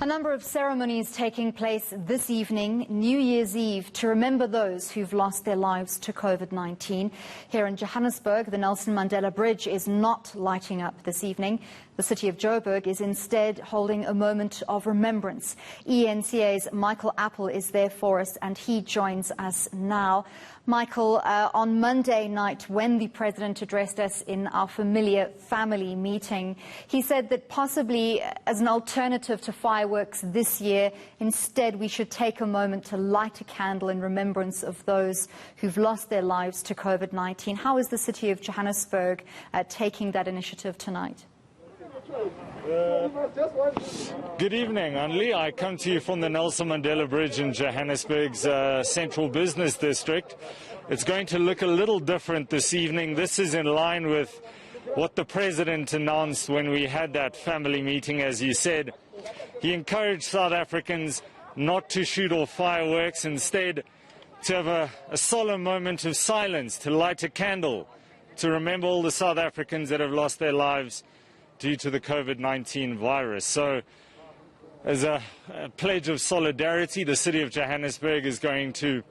A number of ceremonies taking place this evening, New Year's Eve, to remember those who've lost their lives to COVID-19. Here in Johannesburg, the Nelson Mandela Bridge is not lighting up this evening. The city of Joburg is instead holding a moment of remembrance. eNCA's Michael Appel is there for us, and he joins us now. Michael, on Monday night, when the President addressed us in our familiar family meeting, he said that possibly as an alternative to fireworks this year, instead we should take a moment to light a candle in remembrance of those who've lost their lives to COVID-19. How is the city of Johannesburg taking that initiative tonight? Good evening, Anli. I come to you from the Nelson Mandela Bridge in Johannesburg's central business district. It's going to look a little different this evening. This is in line with what the President announced when we had that family meeting. As you said, he encouraged South Africans not to shoot off fireworks, instead to have a solemn moment of silence, to light a candle, to remember all the South Africans that have lost their lives due to the COVID-19 virus. So, as a pledge of solidarity, the city of Johannesburg is going to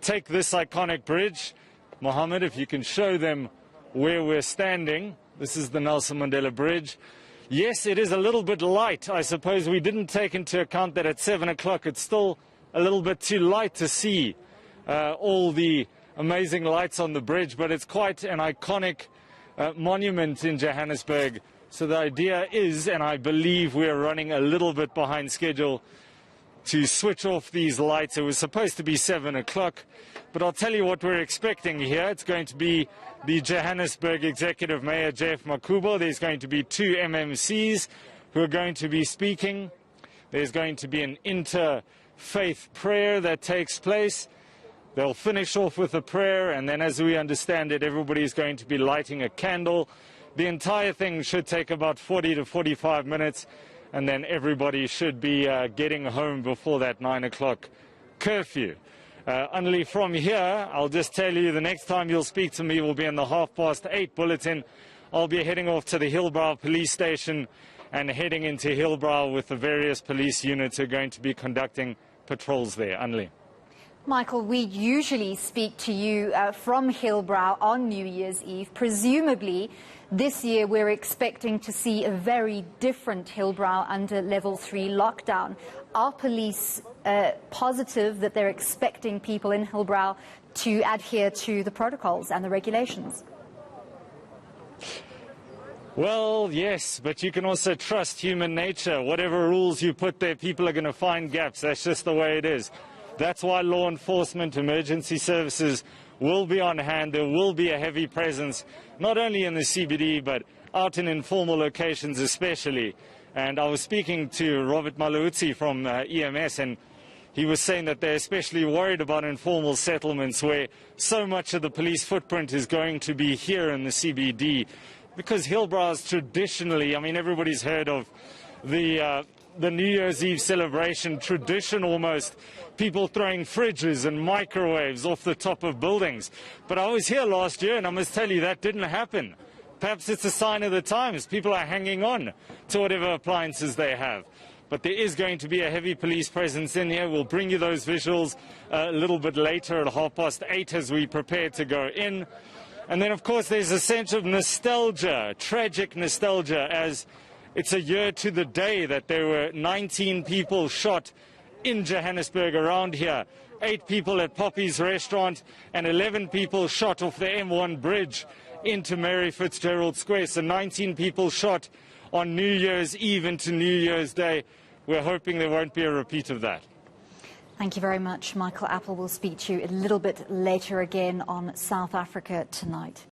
take this iconic bridge. Mohammed, if you can show them where we're standing. This is the Nelson Mandela Bridge. Yes, it is a little bit light. I suppose we didn't take into account that at 7 o'clock it's still a little bit too light to see all the amazing lights on the bridge, but it's quite an iconic monument in Johannesburg. So the idea is, and I believe we're running a little bit behind schedule, to switch off these lights. It was supposed to be 7 o'clock, but I'll tell you what we're expecting here. It's going to be the Johannesburg Executive Mayor, Jeff Makubo. There's going to be 2 MMCs who are going to be speaking. There's going to be an interfaith prayer that takes place. They'll finish off with a prayer, and then, as we understand it, everybody's going to be lighting a candle. The entire thing should take about 40 to 45 minutes, and then everybody should be getting home before that 9 o'clock curfew. Only from here, I'll just tell you, the next time you'll speak to me will be in the 8:30 bulletin. I'll be heading off to the Hillbrow police station and heading into Hillbrow with the various police units who are going to be conducting patrols there. Only. Michael, we usually speak to you from Hillbrow on New Year's Eve. Presumably, this year we're expecting to see a very different Hillbrow under level 3 lockdown. Are police positive that they're expecting people in Hillbrow to adhere to the protocols and the regulations? Well, yes, but you can also trust human nature. Whatever rules you put there, people are going to find gaps. That's just the way it is. That's why law enforcement, emergency services will be on hand. There will be a heavy presence, not only in the CBD, but out in informal locations especially. And I was speaking to Robert Malutsi from EMS, and he was saying that they're especially worried about informal settlements where so much of the police footprint is going to be here in the CBD. Because Hillbrow is traditionally, I mean, everybody's heard of the New Year's Eve celebration tradition almost, people throwing fridges and microwaves off the top of buildings. But I was here last year, and I must tell you that didn't happen. Perhaps it's a sign of the times. People are hanging on to whatever appliances they have. But there is going to be a heavy police presence in here. We'll bring you those visuals a little bit later at 8:30 as we prepare to go in. And then, of course, there's a sense of nostalgia, tragic nostalgia, as it's a year to the day that there were 19 people shot in Johannesburg around here. 8 people at Poppy's restaurant and 11 people shot off the M1 bridge into Mary Fitzgerald Square. So 19 people shot on New Year's Eve into New Year's Day. We're hoping there won't be a repeat of that. Thank you very much, Michael Appel. We'll speak to you a little bit later again on South Africa Tonight.